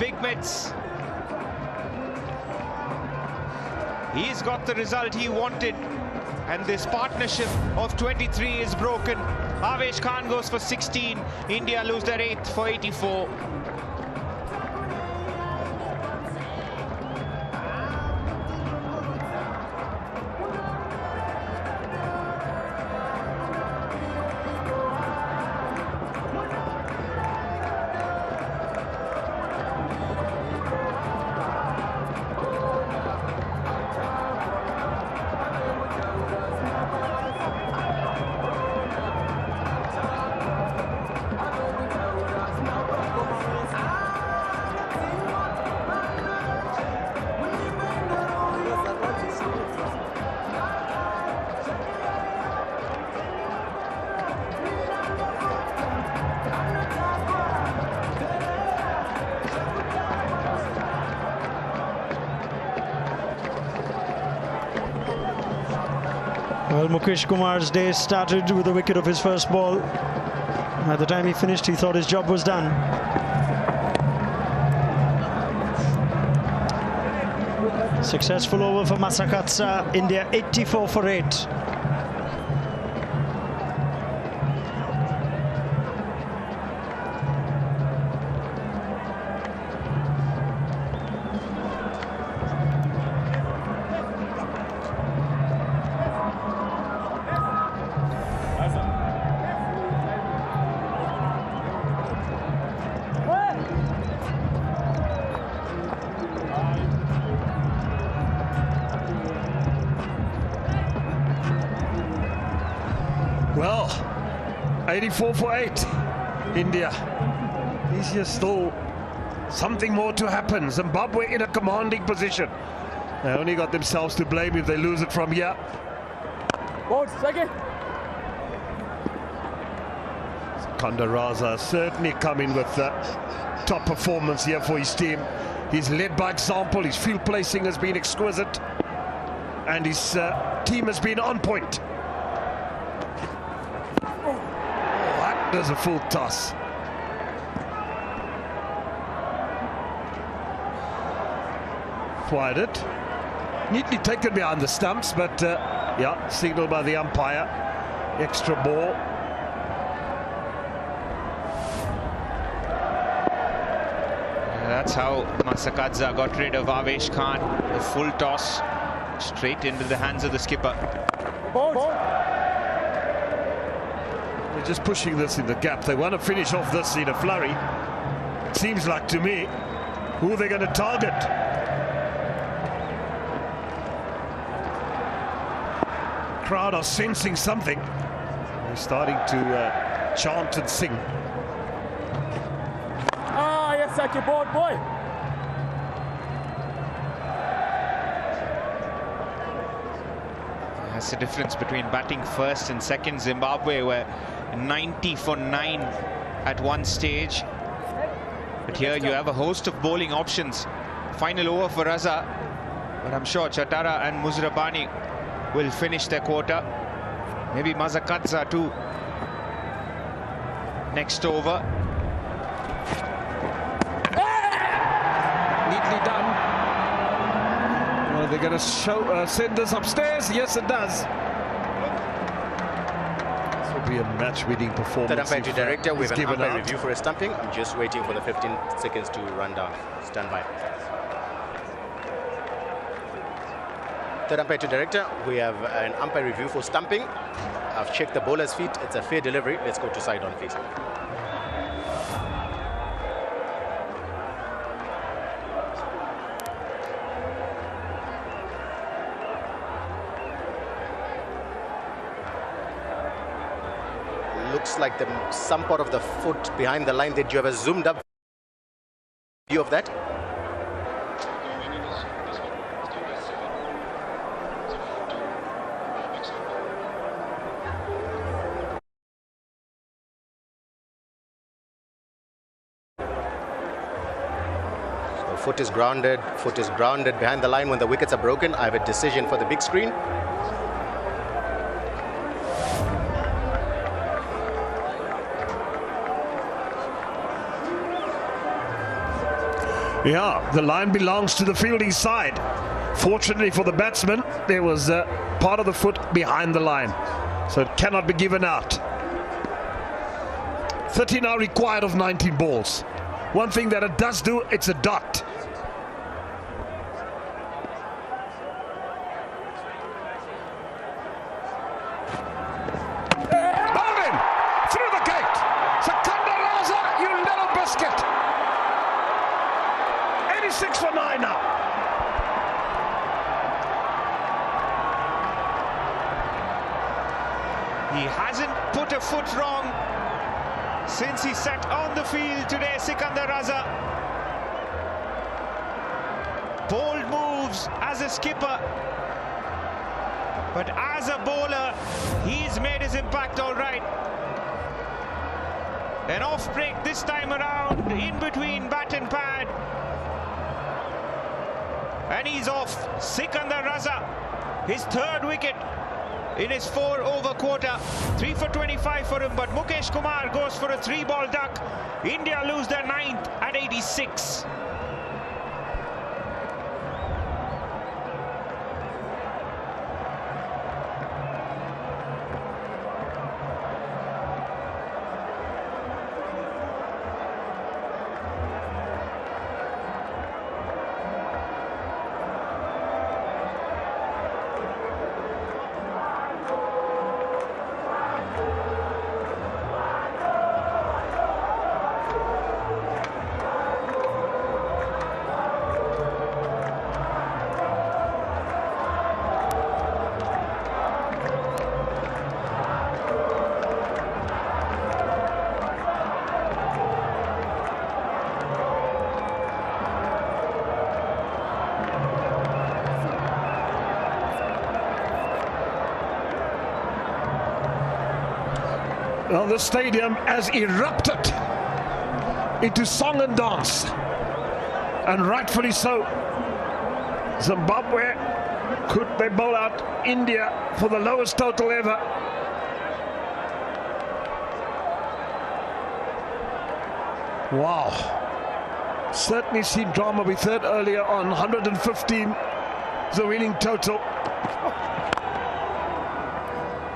big mitts. He's got the result he wanted, and this partnership of 23 is broken. Avesh Khan goes for 16. India lose their 8th for 84. Well, Mukesh Kumar's day started with the wicket of his first ball. By the time he finished, he thought his job was done. Successful over for Masakatsa. India 84 for 8. Well, 84 for 8, India. Is here still something more to happen? Zimbabwe in a commanding position. They only got themselves to blame if they lose it from here. Second. Kandaraza certainly coming with the top performance here for his team. He's led by example. His field placing has been exquisite, and his team has been on point. There's a full toss. Fired it. Neatly taken behind the stumps, but yeah, signaled by the umpire. Extra ball. That's how Masakadza got rid of Avesh Khan. A full toss straight into the hands of the skipper. They're just pushing this in the gap. They want to finish off this in a flurry. It seems like to me. Who are they going to target? Crowd are sensing something. They're starting to chant and sing. Ah, yes, such a board, boy. That's the difference between batting first and second. Zimbabwe were 90 for 9 at one stage. But here you have a host of bowling options. Final over for Raza. But I'm sure Chatara and Muzrabani will finish their quota. Maybe Masakadza too. Next over. Neatly done. Well, they're going to send this upstairs. Yes, it does. This will be a match-winning performance. Third umpire to director, we have an umpire out. review for a stumping. I'm just waiting for the 15 seconds to run down. Stand by. Third umpire to director, we have an umpire review for stumping. I've checked the bowler's feet. It's a fair delivery. Let's go to side on, please. Looks like some part of the foot behind the line. Did you have a zoomed up view of that? So foot is grounded behind the line when the wickets are broken. I have a decision for the big screen. Yeah, the line belongs to the fielding side. Fortunately for the batsman, there was part of the foot behind the line, so it cannot be given out. 30 now required of 19 balls. One thing that it does do, it's a dot. Bowling through the gate. Secunda Raza, you little biscuit. 86 for 9 now. He hasn't put a foot wrong since he sat on the field today, Secunda Raza. Bold moves as a skipper, but as a bowler, he's made his impact all right. An off break this time around, in between bat and pad. And he's off. Secunda Raza, his third wicket in his 4-over quarter. 3 for 25 for him, but Mukesh Kumar goes for a 3-ball duck. India lose their 9th at 86. Well, the stadium has erupted into song and dance, and rightfully so. Zimbabwe, could they bowl out India for the lowest total ever? Wow. Certainly seen drama. We said earlier on 115 the winning total.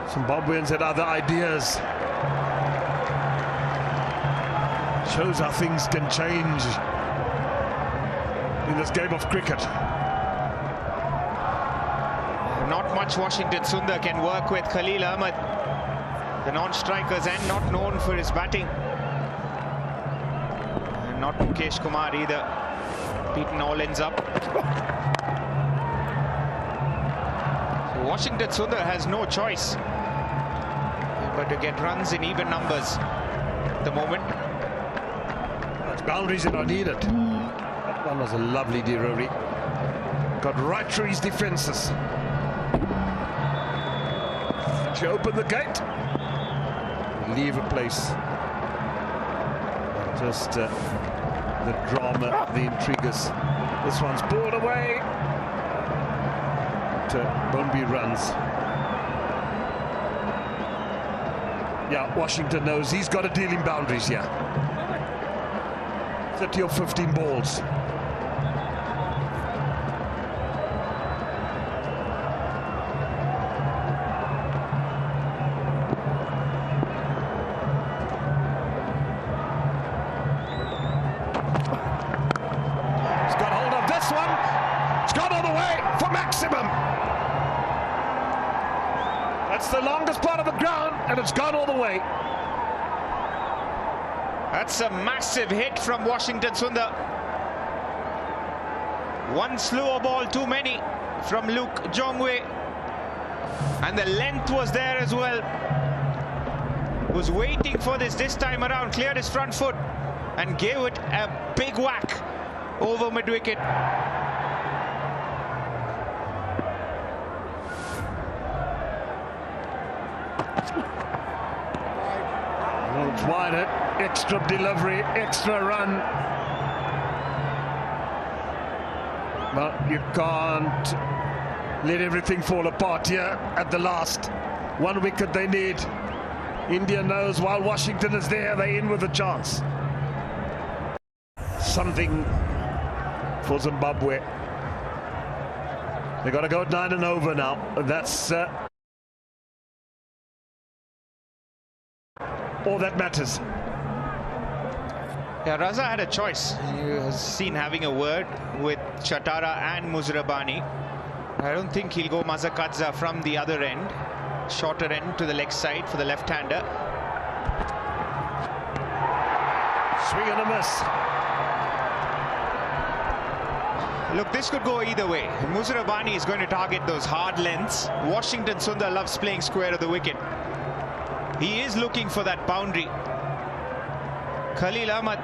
Zimbabweans had other ideas. Shows how things can change in this game of cricket. Not much Washington Sundar can work with Khalil Ahmed, the non-strikers, and not known for his batting. And not Mukesh Kumar either. Beaten all ends up. So Washington Sundar has no choice but to get runs in even numbers at the moment. Boundaries that are needed. That one was a lovely delivery. Got right through his defences. She opened the gate. Leave a place. Just the drama, the intrigues. This one's balled away. Won't be runs. Yeah, Washington knows he's got to deal in boundaries here. 30 or 15 balls. He's got hold of this one. It's gone all the way for maximum. That's the longest part of the ground, and it's gone all the way. That's a massive hit from Washington Sundar. One slower ball too many from Luke Jongwe. And the length was there as well. Was waiting for this time around. Cleared his front foot and gave it a big whack over mid-wicket. It's wide, extra delivery, extra run. But you can't let everything fall apart here at the last. One wicket they need. India knows while Washington is there, they're in with a chance. Something for Zimbabwe. They got to go 9 and over now. That's all that matters. Yeah, Raza had a choice. He was seen having a word with Chatara and Muzrabani. I don't think he'll go Mazakadza from the other end. Shorter end to the leg side for the left-hander. Swing and a miss. Look, this could go either way. Muzrabani is going to target those hard lengths. Washington Sundar loves playing square of the wicket. He is looking for that boundary. Khalil Ahmed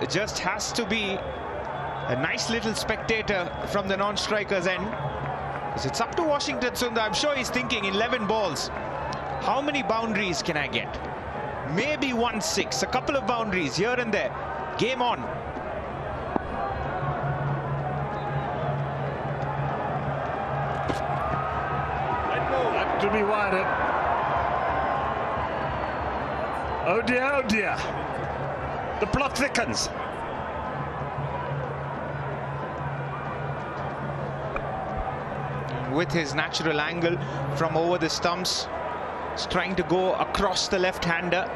just has to be a nice little spectator from the non-striker's end. It's up to Washington Sundar. I'm sure he's thinking 11 balls. How many boundaries can I get? Maybe 1-6, a couple of boundaries here and there. Game on. That to be wider. Oh dear, oh dear. The plot thickens. With his natural angle from over the stumps, he's trying to go across the left-hander.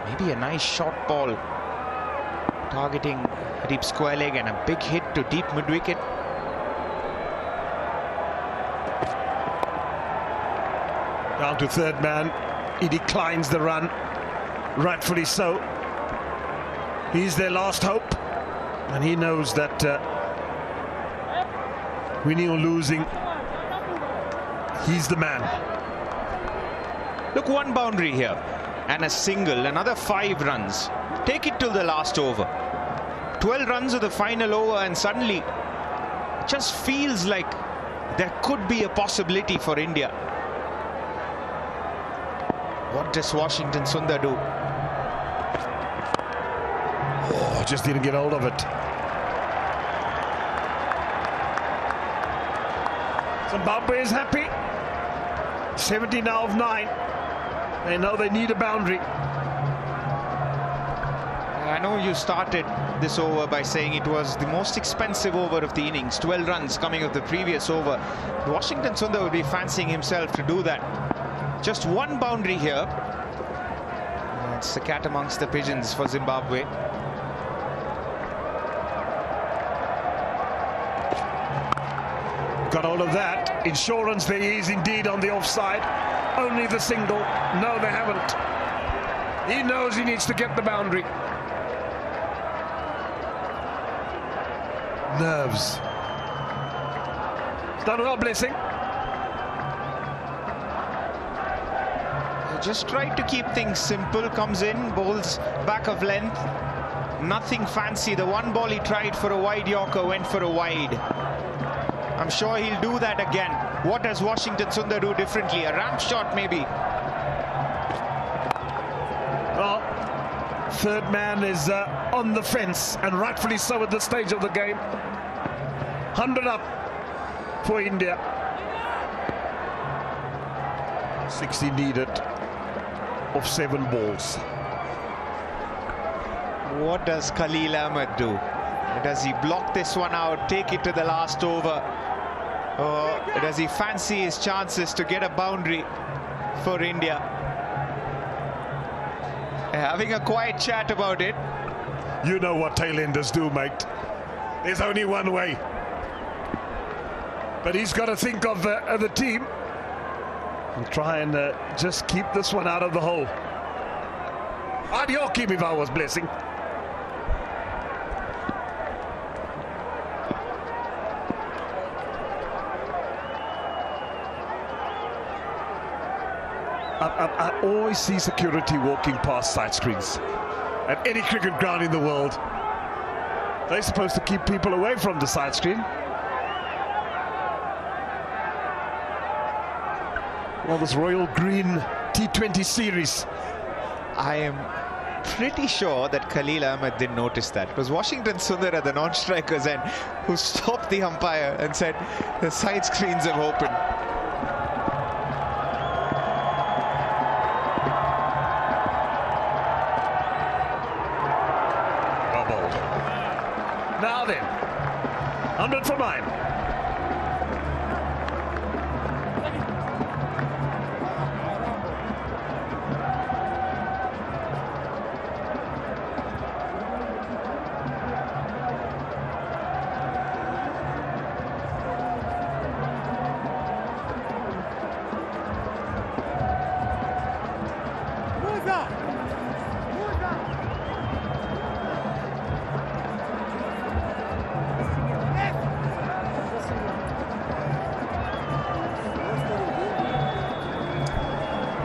Maybe a nice short ball targeting deep square leg and a big hit to deep mid-wicket. Down to third man. He declines the run, rightfully so. He's their last hope, and he knows that winning or losing, he's the man. Look, one boundary here and a single, another 5 runs. Take it till the last over. 12 runs of the final over, and suddenly it just feels like there could be a possibility for India. What does Washington Sundar do? Oh, just didn't get hold of it. Zimbabwe is happy. 70 now of 9. They know they need a boundary. I know you started this over by saying it was the most expensive over of the innings. 12 runs coming of the previous over. Washington Sundar would be fancying himself to do that. Just one boundary here. It's the cat amongst the pigeons for Zimbabwe. Got all of that. Insurance there is indeed on the offside. Only the single. No, they haven't. He knows he needs to get the boundary. Nerves. Done well, Blessing. Just tried to keep things simple. Comes in, bowls back of length. Nothing fancy. The one ball he tried for a wide Yorker went for a wide. I'm sure he'll do that again. What does Washington Sundar do differently? A ramp shot maybe. Well, third man is on the fence, and rightfully so at this stage of the game. 100 up for India. 60 needed of 7 balls. What does Khalil Ahmed do? Does he block this one out, take it to the last over? Or does he fancy his chances to get a boundary for India? Having a quiet chat about it. You know what tailenders do, mate. There's only one way. But he's got to think of the team and try and just keep this one out of the hole. I'd york him if I was Blessing. I always see security walking past side screens at any cricket ground in the world. They're supposed to keep people away from the side screen. Well, this Royal Green T20 series. I am pretty sure that Khalil Ahmed didn't notice that. It was Washington Sundar at the non-strikers end who stopped the umpire and said the side screens have opened. bowled. Now then, 100 for 9.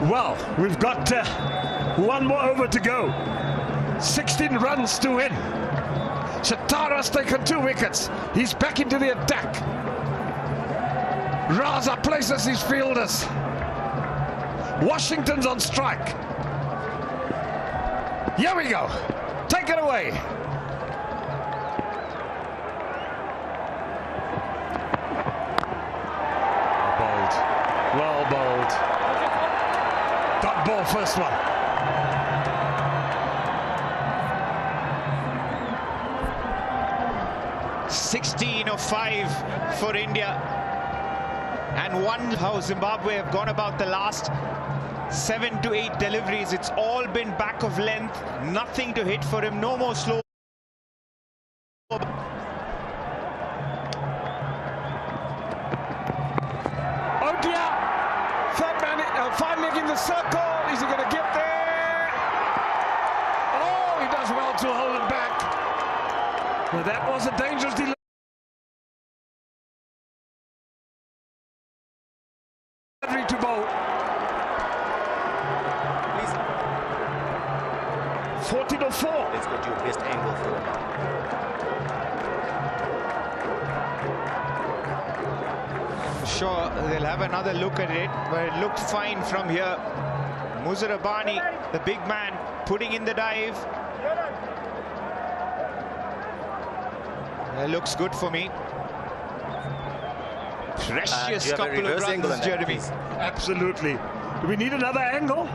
Well, we've got one more over to go. 16 runs to win. Chatara's taken 2 wickets. He's back into the attack. Raza places his fielders. Washington's on strike. Here we go. Take it away. Bowled. Well bowled. Dot ball, first one. (16 of 5 for India, and one how Zimbabwe have gone about the last 7 to 8 deliveries. It's all been back of length, nothing to hit for him, no more slow. Oh dear! Third man, fine leg in the circle. Is he going to get there? Oh, he does well to hold it back. Well, that was a dangerous delivery to bowl. 14 or 4. Let's go to your best angle for him. Sure, they'll have another look at it, but it looked fine from here. Muzarabani, the big man, putting in the dive. It looks good for me. Precious couple of runs, Jeremy. Absolutely. Do we need another angle?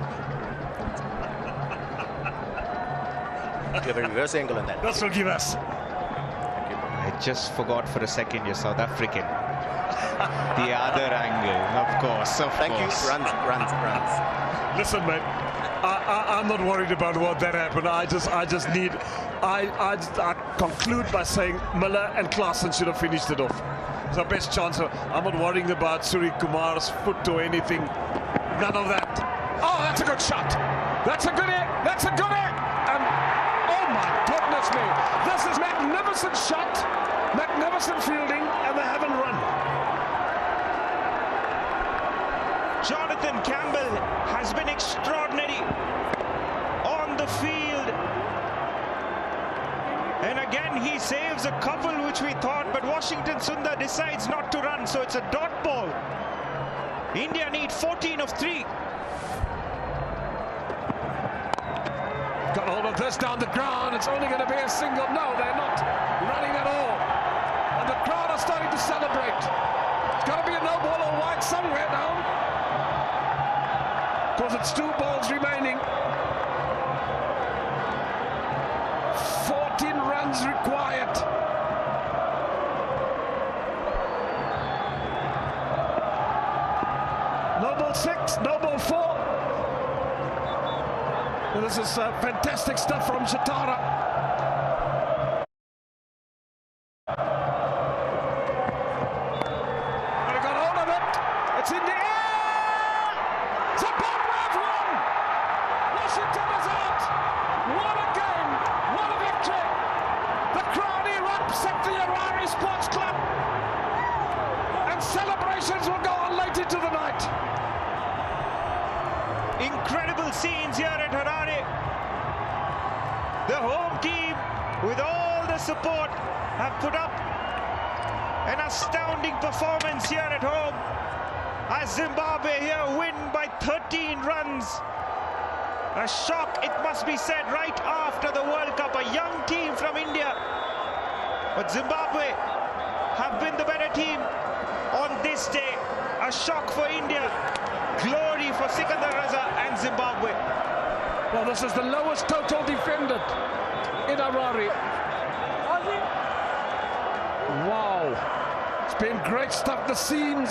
Do you have a reverse angle on that? That's what give us. I just forgot for a second you're South African. The other angle, of course, Thank you. Runs. Listen, mate, I'm not worried about what that happened. I conclude by saying Miller and Klaasen should have finished it off. It's our best chance. I'm not worrying about Suri Kumar's foot or anything. None of that. Oh, that's a good shot. That's a good hit. That's a good hit. And oh my goodness me, this is magnificent shot, magnificent fielding, and they haven't run. Jonathan Campbell has been extraordinary on the field. And again, he saves a couple which we thought, but Washington Sundar decides not to run, so it's a dot ball. India need 14 of 3. Got hold of this down the ground. It's only going to be a single. No, they're not running at all. And the crowd are starting to celebrate. It's got to be a no ball or wide somewhere now. Because it's 2 balls remaining. 14 runs required. No ball 6, no ball 4. And this is fantastic stuff from Chatara. They got hold of it. It's in the air. Zimbabwe have won. Washington is out. What a game. What a victory. The crowd erupts at the Harare Sports Club. And celebrations will go on late into the night. Incredible scenes here at Harare. The home team, with all the support, have put up an astounding performance here at home as Zimbabwe here win by 13 runs. A shock, it must be said, right after the World Cup. A young team from India, but Zimbabwe have been the better team on this day. A shock for India, glory for Sikandar Raza and Zimbabwe. Well, this is the lowest total defended in Harare. been great stuff. The scenes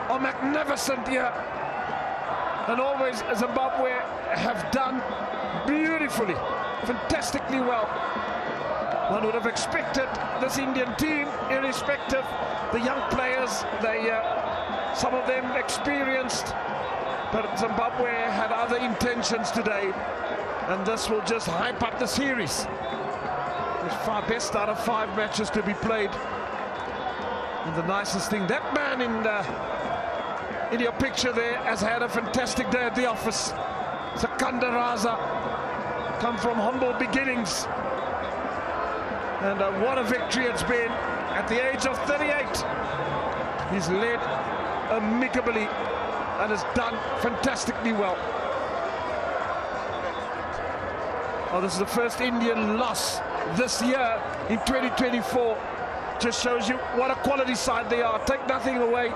are magnificent here. And always Zimbabwe have done beautifully, fantastically well. One would have expected this Indian team, irrespective, the young players, some of them experienced, but Zimbabwe had other intentions today, and this will just hype up the series. The best out of 5 matches to be played. And the nicest thing, that man in your picture there has had a fantastic day at the office. Sakanda Raza, come from humble beginnings. And what a victory it's been. At the age of 38, he's led amicably and has done fantastically well. Oh, this is the first Indian loss this year in 2024. Just shows you what a quality side they are. Take nothing away.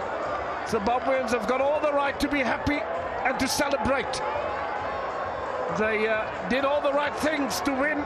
Zimbabweans have got all the right to be happy and to celebrate. They did all the right things to win